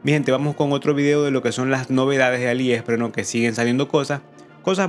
Mi gente, vamos con otro video de lo que son las novedades de AliExpress, ¿no? Que siguen saliendo cosas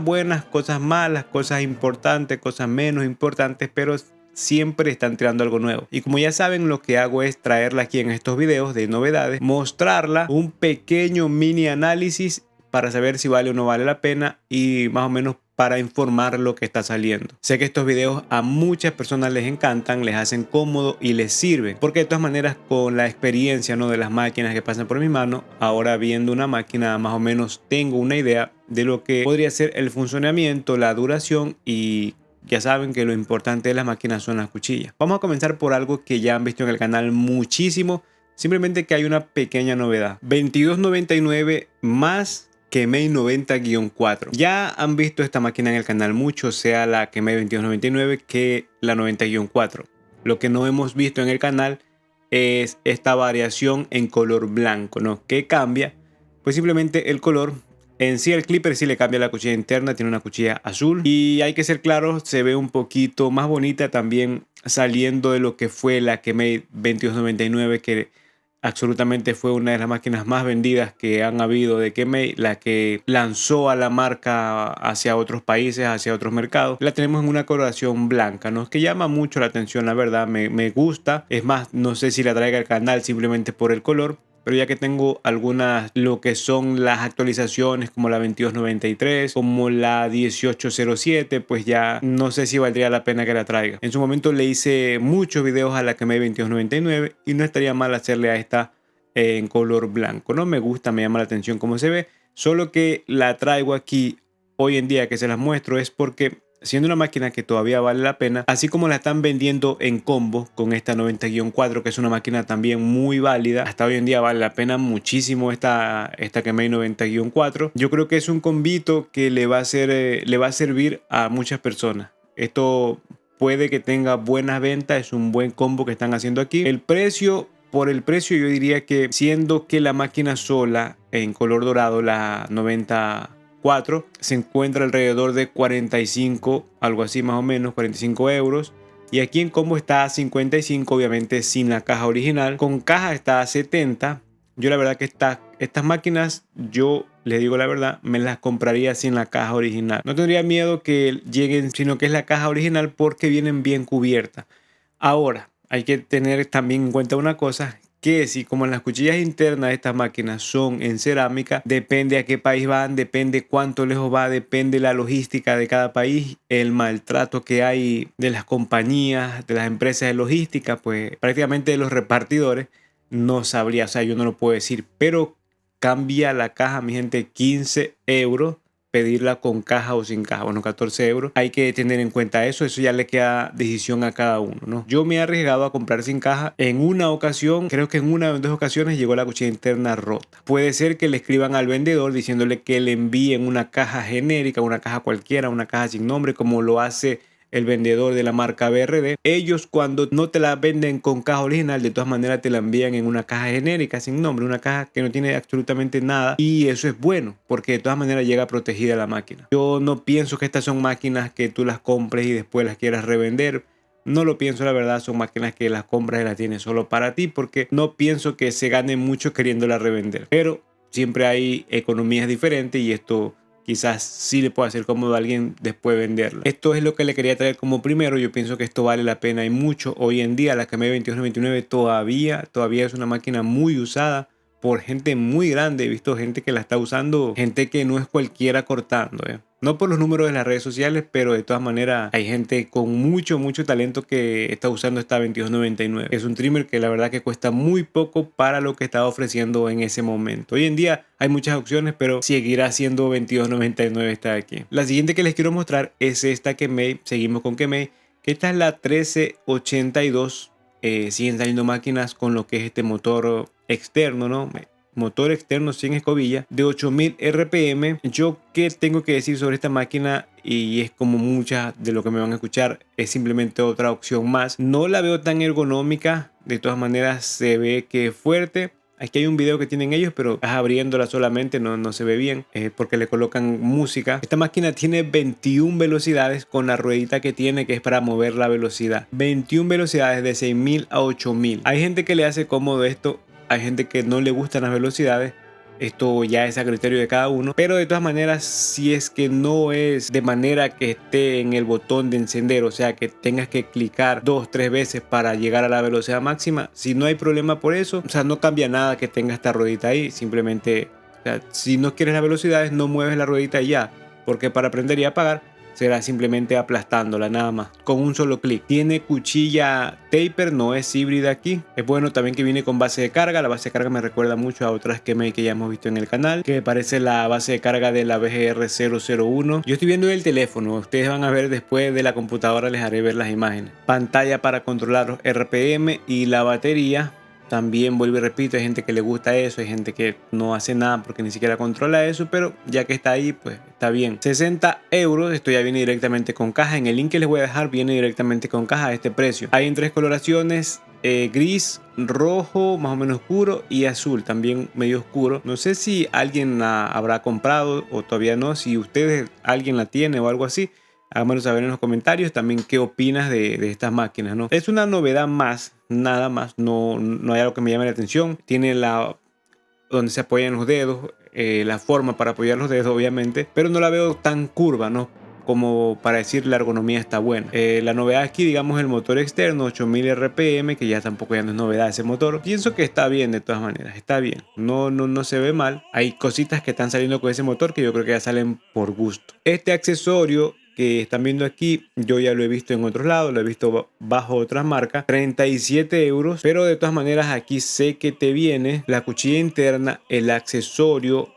buenas, cosas malas, cosas importantes, cosas menos importantes, pero siempre están tirando algo nuevo. Y como ya saben, lo que hago es traerla aquí en estos videos de novedades, mostrarla, un pequeño mini análisis para saber si vale o no vale la pena y más o menos para informar lo que está saliendo. Sé que estos videos a muchas personas les encantan, les hacen cómodo y les sirven, porque de todas maneras con la experiencia, ¿no?, de las máquinas que pasan por mi mano, ahora viendo una máquina más o menos tengo una idea de lo que podría ser el funcionamiento, la duración y ya saben que lo importante de las máquinas son las cuchillas. Vamos a comenzar por algo que ya han visto en el canal muchísimo, simplemente que hay una pequeña novedad. $22.99 más Kemei 90-4. Ya han visto esta máquina en el canal mucho, sea la Kemei 2299 que la 90-4. Lo que no hemos visto en el canal es esta variación en color blanco, ¿no? ¿Qué cambia? Pues simplemente el color. En sí el clipper sí le cambia la cuchilla interna, tiene una cuchilla azul y hay que ser claros, se ve un poquito más bonita también saliendo de lo que fue la Kemei 2299, que absolutamente fue una de las máquinas más vendidas que han habido de Kemei, la que lanzó a la marca hacia otros países, hacia otros mercados. La tenemos en una coloración blanca, ¿no? Que llama mucho la atención, la verdad, me gusta. Es más, no sé si la traiga al canal simplemente por el color, pero ya que tengo algunas, lo que son las actualizaciones como la 2293, como la 1807, pues ya no sé si valdría la pena que la traiga. En su momento le hice muchos videos a la Kemei 2299 y no estaría mal hacerle a esta en color blanco. No me gusta, me llama la atención cómo se ve, solo que la traigo aquí hoy en día que se las muestro es porque siendo una máquina que todavía vale la pena, así como la están vendiendo en combo con esta 90-4, que es una máquina también muy válida, hasta hoy en día vale la pena muchísimo esta Kemei 90-4. Yo creo que es un combito que le va a servir a muchas personas. Esto puede que tenga buenas ventas, es un buen combo que están haciendo aquí. Por el precio yo diría que siendo que la máquina sola en color dorado, la 90-4, se encuentra alrededor de 45, algo así más o menos, 45 euros. Y aquí en combo está a 55, obviamente sin la caja original. Con caja está a 70. Yo la verdad que estas máquinas, yo les digo la verdad, me las compraría sin la caja original. No tendría miedo que lleguen, sino que es la caja original porque vienen bien cubiertas. Ahora, hay que tener también en cuenta una cosa, que si como en las cuchillas internas de estas máquinas son en cerámica, depende a qué país van, depende cuánto lejos va, depende la logística de cada país, el maltrato que hay de las compañías, de las empresas de logística, pues prácticamente de los repartidores, no sabría, o sea, yo no lo puedo decir, pero cambia la caja, mi gente, 15 euros. Pedirla con caja o sin caja, bueno, 14 euros. Hay que tener en cuenta eso ya le queda decisión a cada uno, ¿no? Yo me he arriesgado a comprar sin caja. En una ocasión, creo que en una o dos ocasiones llegó la cuchilla interna rota. Puede ser que le escriban al vendedor diciéndole que le envíen una caja genérica, una caja cualquiera, una caja sin nombre, como lo hace el vendedor de la marca BRD. Ellos cuando no te la venden con caja original, de todas maneras te la envían en una caja genérica sin nombre, una caja que no tiene absolutamente nada, y eso es bueno porque de todas maneras llega protegida la máquina. Yo no pienso que estas son máquinas que tú las compres y después las quieras revender. No lo pienso, la verdad, son máquinas que las compras y las tienes solo para ti, porque no pienso que se gane mucho queriéndola revender. Pero siempre hay economías diferentes y esto quizás sí le pueda hacer cómodo a alguien después venderla. Esto es lo que le quería traer como primero. Yo pienso que esto vale la pena y mucho. Hoy en día la Kemei 2299 todavía es una máquina muy usada por gente muy grande. He visto gente que la está usando, gente que no es cualquiera cortando, ¿eh? No por los números de las redes sociales, pero de todas maneras hay gente con mucho talento que está usando esta 2299. Es un trimmer que la verdad que cuesta muy poco para lo que estaba ofreciendo en ese momento. Hoy en día hay muchas opciones, pero seguirá siendo 2299 esta de aquí. La siguiente que les quiero mostrar es esta Kemei. Seguimos con Kemei, que esta es la 1382. Siguen saliendo máquinas con lo que es este motor externo, ¿no? Motor externo sin escobilla de 8000 RPM. Yo qué tengo que decir sobre esta máquina, y es como muchas de lo que me van a escuchar, es simplemente otra opción más. No la veo tan ergonómica, de todas maneras se ve que es fuerte. Aquí hay un video que tienen ellos, pero abriéndola solamente no se ve bien porque le colocan música. Esta máquina tiene 21 velocidades con la ruedita que tiene, que es para mover la velocidad. 21 velocidades de 6000 a 8000. Hay gente que le hace cómodo esto. hay gente que no le gustan las velocidades. Esto ya es a criterio de cada uno, pero de todas maneras, si es que no es de manera que esté en el botón de encender, o sea que tengas que clicar 2-3 veces para llegar a la velocidad máxima, si no hay problema por eso, o sea, no cambia nada que tenga esta ruedita ahí, simplemente, o sea, si no quieres las velocidades, no mueves la ruedita y ya, porque para prender y apagar será simplemente aplastándola nada más, con un solo clic. Tiene cuchilla taper, no es híbrida aquí. Es bueno también que viene con base de carga. La base de carga me recuerda mucho a otras que ya hemos visto en el canal, que parece la base de carga de la BGR001. Yo estoy viendo el teléfono, ustedes van a ver después de la computadora, les haré ver las imágenes. Pantalla para controlar los RPM y la batería. También vuelvo y repito, hay gente que le gusta eso, hay gente que no hace nada porque ni siquiera controla eso, pero ya que está ahí, pues está bien. 60 euros, esto ya viene directamente con caja. En el link que les voy a dejar viene directamente con caja a este precio. Hay en 3 coloraciones, gris, rojo, más o menos oscuro, y azul, también medio oscuro. No sé si alguien la habrá comprado o todavía no, si ustedes, alguien la tiene o algo así. Háganmelo saber en los comentarios también qué opinas de estas máquinas, ¿no? Es una novedad más, nada más, no hay algo que me llame la atención. Tiene donde se apoyan los dedos, la forma para apoyar los dedos obviamente, pero no la veo tan curva, ¿no? Como para decir la ergonomía está buena. La novedad aquí, digamos, el motor externo 8000 RPM, que ya tampoco ya no es novedad ese motor. Pienso que está bien de todas maneras, está bien. No se ve mal. Hay cositas que están saliendo con ese motor que yo creo que ya salen por gusto. Este accesorio que están viendo aquí, yo ya lo he visto en otros lados, lo he visto bajo otras marcas, 37 euros, pero de todas maneras aquí sé que te viene la cuchilla interna, el accesorio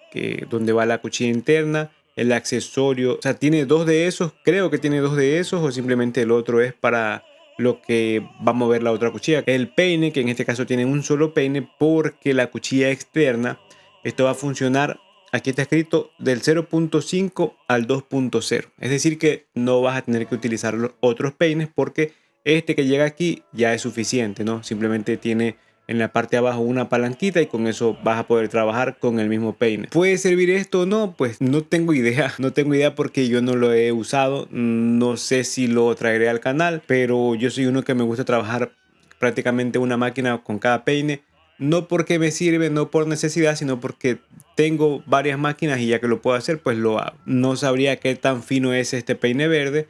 donde va la cuchilla interna, el accesorio, o sea, tiene 2 de esos, creo que tiene 2 de esos, o simplemente el otro es para lo que va a mover la otra cuchilla. El peine, que en este caso tiene un solo peine, porque la cuchilla externa, esto va a funcionar. Aquí está escrito del 0.5 al 2.0. Es decir que no vas a tener que utilizar los otros peines porque este que llega aquí ya es suficiente, ¿no? Simplemente tiene en la parte de abajo una palanquita y con eso vas a poder trabajar con el mismo peine. ¿Puede servir esto o no? Pues no tengo idea. No tengo idea porque yo no lo he usado. No sé si lo traeré al canal, pero yo soy uno que me gusta trabajar prácticamente una máquina con cada peine. No porque me sirve, no por necesidad, sino porque tengo varias máquinas y ya que lo puedo hacer, pues lo hago. No sabría qué tan fino es este peine verde.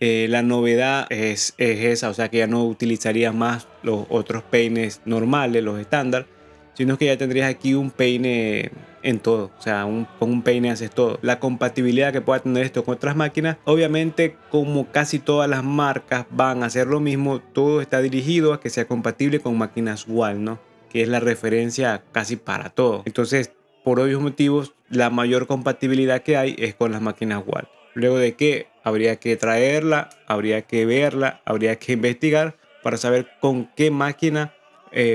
La novedad es esa, o sea que ya no utilizarías más los otros peines normales, los estándar, sino que ya tendrías aquí un peine en todo, o sea, con un peine haces todo. La compatibilidad que pueda tener esto con otras máquinas, obviamente como casi todas las marcas van a hacer lo mismo, todo está dirigido a que sea compatible con máquinas Wal, ¿no? Que es la referencia casi para todo. Entonces, por obvios motivos, la mayor compatibilidad que hay es con las máquinas Wal. Luego de que habría que traerla, habría que verla, habría que investigar para saber con qué máquina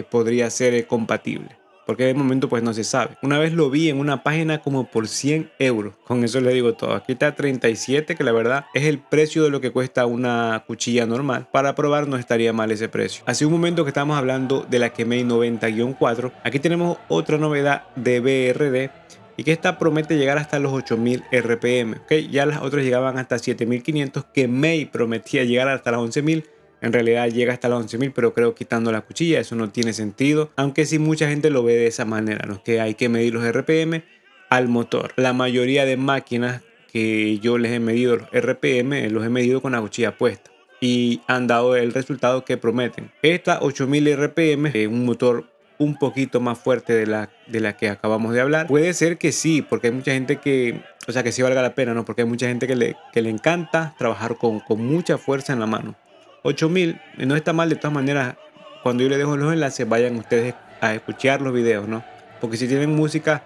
podría ser compatible. Porque de momento pues no se sabe. Una vez lo vi en una página como por 100 euros. Con eso le digo todo. Aquí está 37, que la verdad es el precio de lo que cuesta una cuchilla normal. Para probar no estaría mal ese precio. Hace un momento que estábamos hablando de la Kemei 90-4. Aquí tenemos otra novedad de BRD. Y que esta promete llegar hasta los 8000 RPM. ¿Okay? Ya las otras llegaban hasta 7500. Kemei prometía llegar hasta las 11000. En realidad llega hasta las 11.000, pero creo quitando la cuchilla, eso no tiene sentido. Aunque sí mucha gente lo ve de esa manera, ¿no? Que hay que medir los RPM al motor. La mayoría de máquinas que yo les he medido los RPM, los he medido con la cuchilla puesta. Y han dado el resultado que prometen. Esta 8000 RPM, un motor un poquito más fuerte de la que acabamos de hablar. Puede ser que sí, porque hay mucha gente que, o sea, que sí valga la pena, ¿no? Porque hay mucha gente que le encanta trabajar con mucha fuerza en la mano. 8000 no está mal de todas maneras. Cuando yo les dejo los enlaces, vayan ustedes a escuchar los videos, ¿no? Porque si tienen música,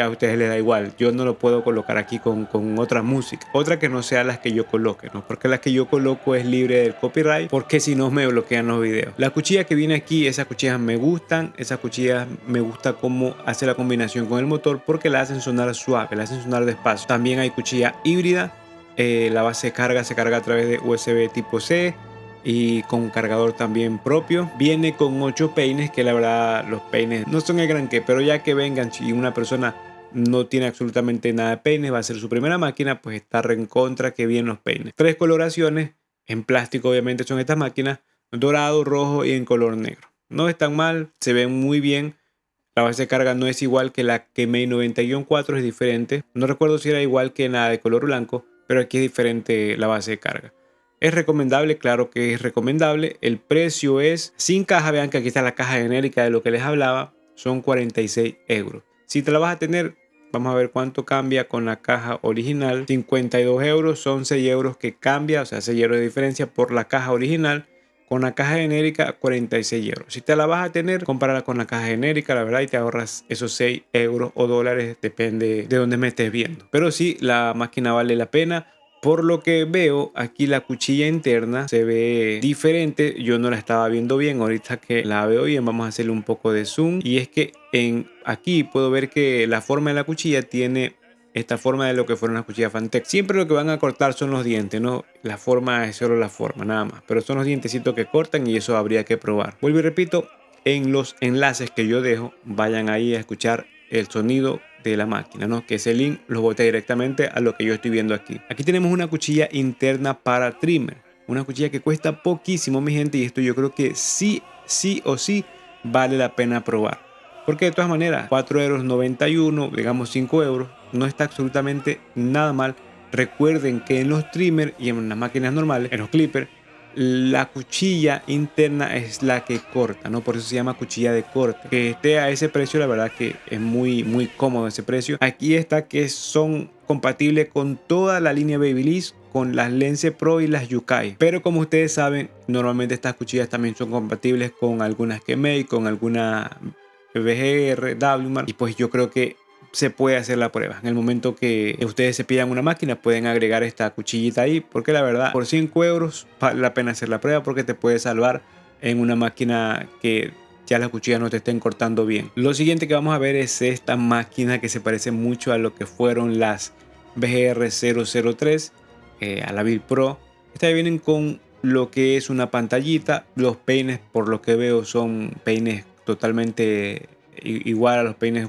a ustedes les da igual. Yo no lo puedo colocar aquí con otra música, otra que no sea las que yo coloque, ¿no? Porque las que yo coloco es libre del copyright, porque si no me bloquean los videos. La cuchilla que viene aquí, esas cuchillas me gustan. Esas cuchillas me gusta cómo hace la combinación con el motor, porque la hacen sonar suave, la hacen sonar despacio. También hay cuchilla híbrida. La base de carga se carga a través de USB tipo C y con cargador también propio. Viene con 8 peines, que la verdad los peines no son el gran qué, pero ya que vengan, si una persona no tiene absolutamente nada de peines, va a ser su primera máquina, pues está recontra que bien los peines. 3 coloraciones, en plástico obviamente son estas máquinas, dorado, rojo y en color negro. No están mal, se ven muy bien. La base de carga no es igual que la Kemei 90-4, es diferente. No recuerdo si era igual que la de color blanco, pero aquí es diferente la base de carga. ¿Es recomendable? Claro que es recomendable. El precio es sin caja. Vean que aquí está la caja genérica de lo que les hablaba. Son 46 euros. Si te la vas a tener, vamos a ver cuánto cambia con la caja original. 52 euros, son 6 euros que cambia, o sea, 6 euros de diferencia por la caja original. Con la caja genérica, 46 euros. Si te la vas a tener, compárala con la caja genérica, la verdad, y te ahorras esos 6 euros o dólares, depende de dónde me estés viendo. Pero sí, la máquina vale la pena. Por lo que veo, aquí la cuchilla interna se ve diferente. Yo no la estaba viendo bien. Ahorita que la veo bien, vamos a hacerle un poco de zoom. Y es que aquí puedo ver que la forma de la cuchilla tiene esta forma de lo que fueron las cuchillas Fantech. Siempre lo que van a cortar son los dientes, ¿no? La forma es solo la forma, nada más. Pero son los dientecitos que cortan y eso habría que probar. Vuelvo y repito, en los enlaces que yo dejo, vayan ahí a escuchar el sonido de la máquina, ¿no? Que ese link lo bote directamente a lo que yo estoy viendo aquí. Aquí tenemos una cuchilla interna para trimmer. Una cuchilla que cuesta poquísimo, mi gente. Y esto yo creo que sí o sí vale la pena probar. Porque de todas maneras, 4,91 euros, digamos 5 euros, no está absolutamente nada mal. Recuerden que en los trimmers y en las máquinas normales, en los clippers, la cuchilla interna es la que corta, ¿no? Por eso se llama cuchilla de corte. Que esté a ese precio, la verdad que es muy cómodo ese precio. Aquí está que son compatibles con toda la línea Babyliss, con las Lence Pro y las Yukai. Pero como ustedes saben, normalmente estas cuchillas también son compatibles con algunas Kemei, con alguna BGR, WMARK, y pues yo creo que se puede hacer la prueba. En el momento que ustedes se pidan una máquina, pueden agregar esta cuchillita ahí, porque la verdad, por 5 euros vale la pena hacer la prueba, porque te puede salvar en una máquina que ya las cuchillas no te estén cortando bien. Lo siguiente que vamos a ver es esta máquina que se parece mucho a lo que fueron las BGR 003, a la Build Pro. Estas vienen con lo que es una pantallita. Los peines, por lo que veo, son peines totalmente igual a los peines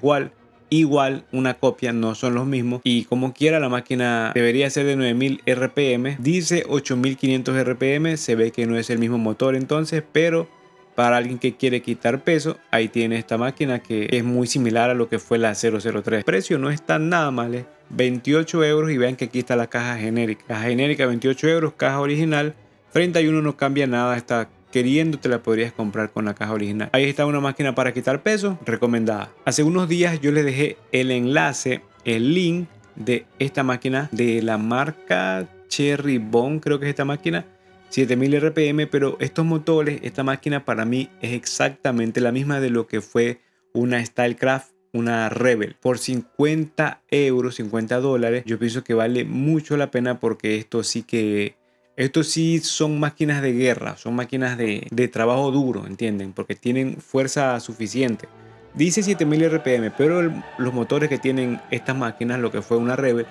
igual una copia, no son los mismos, y como quiera la máquina debería ser de 9000 RPM, dice 8500 RPM, se ve que no es el mismo motor entonces, pero para alguien que quiere quitar peso, ahí tiene esta máquina que es muy similar a lo que fue la 003. El precio no está nada mal, 28 euros, y vean que aquí está la caja genérica. Caja genérica 28 euros, caja original 31, no cambia nada, está queriendo te la podrías comprar con la caja original. Ahí está una máquina para quitar peso, recomendada. Hace unos días yo les dejé el enlace, el link de esta máquina de la marca Cherry Bone, creo que es esta máquina, 7000 RPM, pero estos motores, esta máquina para mí es exactamente la misma de lo que fue una Stylecraft, una Rebel. Por 50 euros, 50 dólares, yo pienso que vale mucho la pena, porque estos sí son máquinas de guerra, son máquinas de trabajo duro, ¿entienden? Porque tienen fuerza suficiente. Dice 7000 RPM, pero los motores que tienen estas máquinas, lo que fue una Rebel,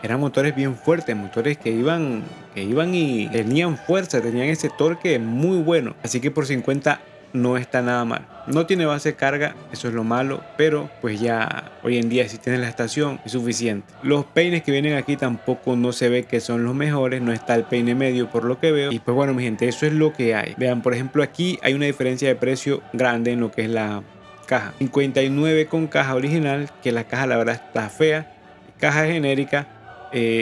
eran motores bien fuertes, motores que iban y tenían fuerza, tenían ese torque muy bueno. Así que por 50 no está nada mal. No tiene base de carga, eso es lo malo, pero pues ya hoy en día si tienes la estación es suficiente. Los peines que vienen aquí tampoco no se ve que son los mejores, no está el peine medio por lo que veo. Y pues bueno, mi gente, eso es lo que hay. Vean, por ejemplo, aquí hay una diferencia de precio grande en lo que es la caja. 59 con caja original, que la caja la verdad está fea. Caja genérica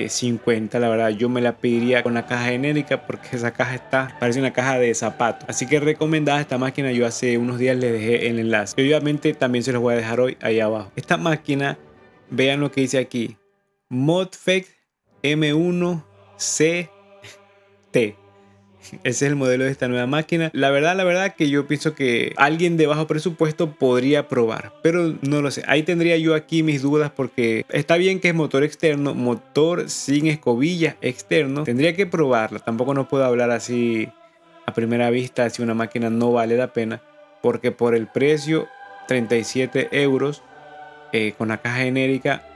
50, la verdad yo me la pediría con la caja genérica, porque esa caja parece una caja de zapatos. Así que recomendada esta máquina, yo hace unos días les dejé el enlace, y obviamente también se los voy a dejar hoy ahí abajo. Esta máquina, vean lo que dice aquí, Modfect M1CT. Ese es el modelo de esta nueva máquina. La verdad que yo pienso que alguien de bajo presupuesto podría probar, pero no lo sé. Ahí tendría yo aquí mis dudas, porque está bien que es motor externo, motor sin escobillas externo. Tendría que probarla. Tampoco no puedo hablar así a primera vista si una máquina no vale la pena, porque por el precio, 37 euros, con la caja genérica,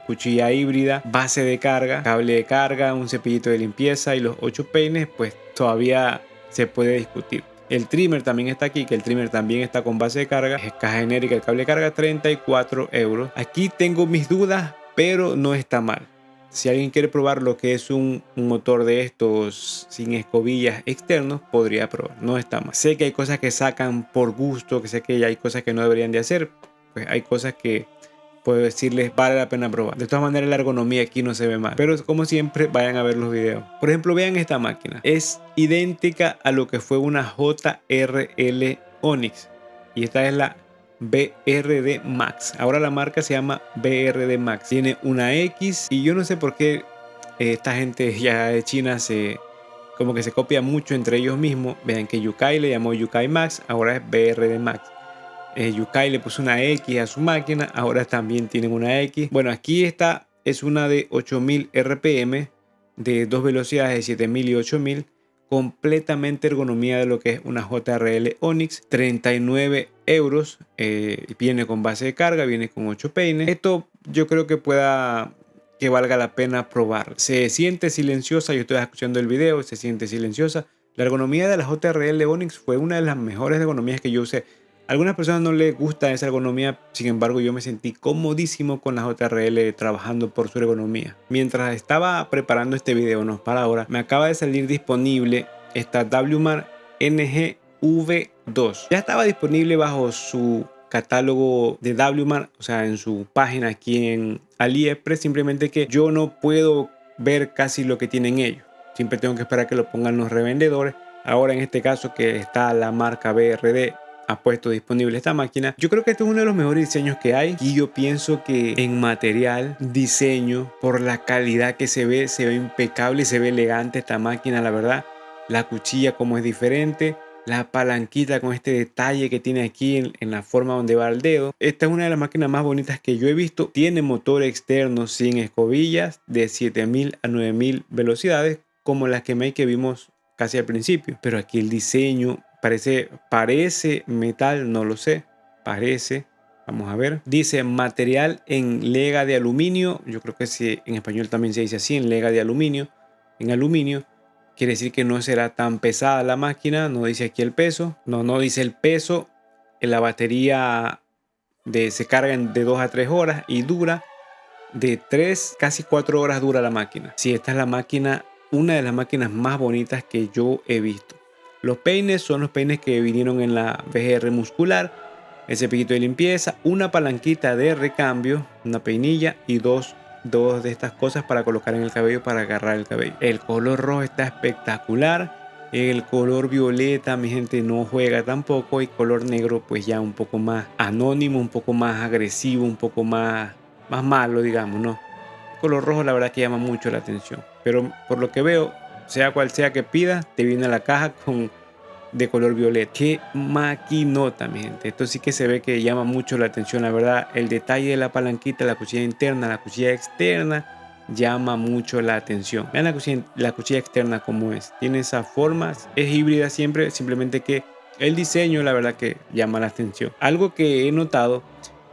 cuchilla híbrida, base de carga, cable de carga, un cepillito de limpieza y los 8 peines, pues todavía se puede discutir. El trimmer también está aquí, que el trimmer también está con base de carga, es caja genérica, el cable de carga 34 euros. Aquí tengo mis dudas, pero no está mal. Si alguien quiere probar lo que es un motor de estos sin escobillas externos, podría probar, no está mal. Sé que hay cosas que sacan por gusto, que sé que hay cosas que no deberían de hacer, pues hay cosas que puedo decirles vale la pena probar. De todas maneras la ergonomía aquí no se ve mal, pero como siempre vayan a ver los videos. Por ejemplo, vean esta máquina, es idéntica a lo que fue una JRL Onyx y esta es la BRD Max. Ahora la marca se llama BRD Max, tiene una X y yo no sé por qué esta gente ya de China como que se copia mucho entre ellos mismos. Vean que Yukai le llamó Yukai Max, ahora es BRD Max. Yukai le puso una X a su máquina, ahora también tienen una X. Bueno, aquí esta es una de 8000 RPM, de dos velocidades de 7000 y 8000, completamente ergonomía de lo que es una JRL Onyx, 39 euros, viene con base de carga, viene con 8 peines. Esto yo creo que valga la pena probar. Se siente silenciosa, yo estoy escuchando el video, se siente silenciosa. La ergonomía de la JRL Onyx fue una de las mejores ergonomías que yo usé. A algunas personas no les gusta esa ergonomía, sin embargo yo me sentí comodísimo con la JRL trabajando por su ergonomía. Mientras estaba preparando este video, no para ahora, me acaba de salir disponible esta WMAR NGV2. Ya estaba disponible bajo su catálogo de WMAR, o sea, en su página aquí en AliExpress, simplemente que yo no puedo ver casi lo que tienen ellos. Siempre tengo que esperar que lo pongan los revendedores. Ahora en este caso que está la marca BRD ha puesto disponible esta máquina, yo creo que este es uno de los mejores diseños que hay y yo pienso que en material, diseño, por la calidad que se ve impecable y se ve elegante esta máquina, la verdad. La cuchilla como es diferente, la palanquita con este detalle que tiene aquí en la forma donde va el dedo. Esta es una de las máquinas más bonitas que yo he visto. Tiene motor externo sin escobillas de 7000 a 9000 velocidades como las que vimos casi al principio, pero aquí el diseño parece metal, no lo sé, parece, vamos a ver, dice material en lega de aluminio. Yo creo que sí, en español también se dice así, en lega de aluminio, en aluminio. Quiere decir que no será tan pesada la máquina. No dice aquí el peso, no dice el peso. En la batería se carga de 2 a 3 horas y dura de 3, casi 4 horas dura la máquina. Sí, esta es la máquina, una de las máquinas más bonitas que yo he visto. Los peines son los peines que vinieron en la VGR muscular, el cepillito de limpieza, una palanquita de recambio, una peinilla y dos de estas cosas para colocar en el cabello para agarrar el cabello. El color rojo está espectacular. El color violeta, mi gente, no juega tampoco. Y color negro, pues ya un poco más anónimo, un poco más agresivo, un poco más malo, digamos, ¿no? El color rojo la verdad que llama mucho la atención. Pero por lo que veo, sea cual sea que pidas, te viene la caja de color violeta. Qué maquinota, mi gente. Esto sí que se ve que llama mucho la atención, la verdad. El detalle de la palanquita, la cuchilla interna, la cuchilla externa, llama mucho la atención. Vean la cuchilla externa como es. Tiene esas formas, es híbrida siempre, simplemente que el diseño, la verdad que llama la atención. Algo que he notado,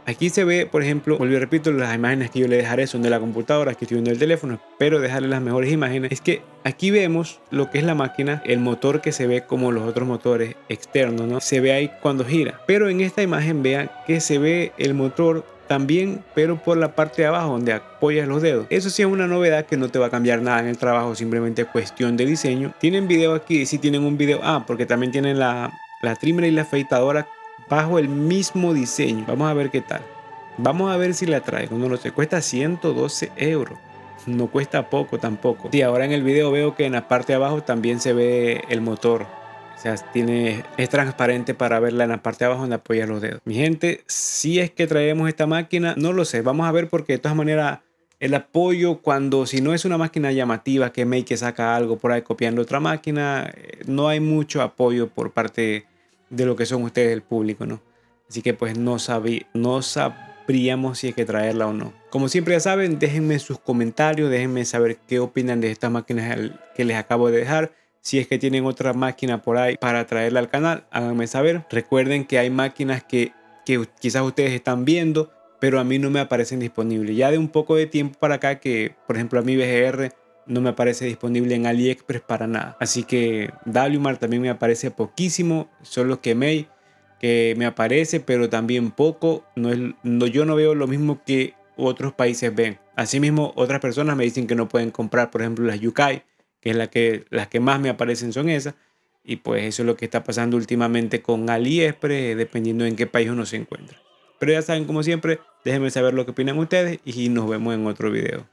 aquí se ve, por ejemplo, vuelvo y repito, las imágenes que yo le dejaré son de la computadora, que estoy viendo el teléfono, pero dejarle las mejores imágenes. Es que aquí vemos lo que es la máquina, el motor que se ve como los otros motores externos, ¿no? Se ve ahí cuando gira. Pero en esta imagen vean que se ve el motor también, pero por la parte de abajo donde apoyas los dedos. Eso sí es una novedad que no te va a cambiar nada en el trabajo, simplemente cuestión de diseño. Tienen video aquí, sí tienen un video, porque también tienen la trimmer y la afeitadora bajo el mismo diseño. Vamos a ver qué tal. Vamos a ver si la traigo. No lo sé. Cuesta 112 euros. No cuesta poco tampoco. Sí, ahora en el video veo que en la parte de abajo también se ve el motor. O sea, es transparente para verla en la parte de abajo donde apoyas los dedos. Mi gente, si es que traemos esta máquina, no lo sé. Vamos a ver porque de todas maneras el apoyo si no es una máquina llamativa que Make saca algo por ahí copiando otra máquina, no hay mucho apoyo por parte de lo que son ustedes el público, ¿no? Así que pues no sabríamos si hay que traerla o no. Como siempre ya saben, déjenme sus comentarios, déjenme saber qué opinan de estas máquinas que les acabo de dejar. Si es que tienen otra máquina por ahí para traerla al canal, háganme saber. Recuerden que hay máquinas que quizás ustedes están viendo, pero a mí no me aparecen disponibles. Ya de un poco de tiempo para acá que, por ejemplo, a mi VGR no me aparece disponible en AliExpress para nada. Así que WMAR también me aparece poquísimo. Solo que me aparece, pero también poco. Yo no veo lo mismo que otros países ven. Asimismo, otras personas me dicen que no pueden comprar, por ejemplo, las Yukai, que es las que más me aparecen son esas. Y pues eso es lo que está pasando últimamente con AliExpress, dependiendo en qué país uno se encuentra. Pero ya saben, como siempre, déjenme saber lo que opinan ustedes y nos vemos en otro video.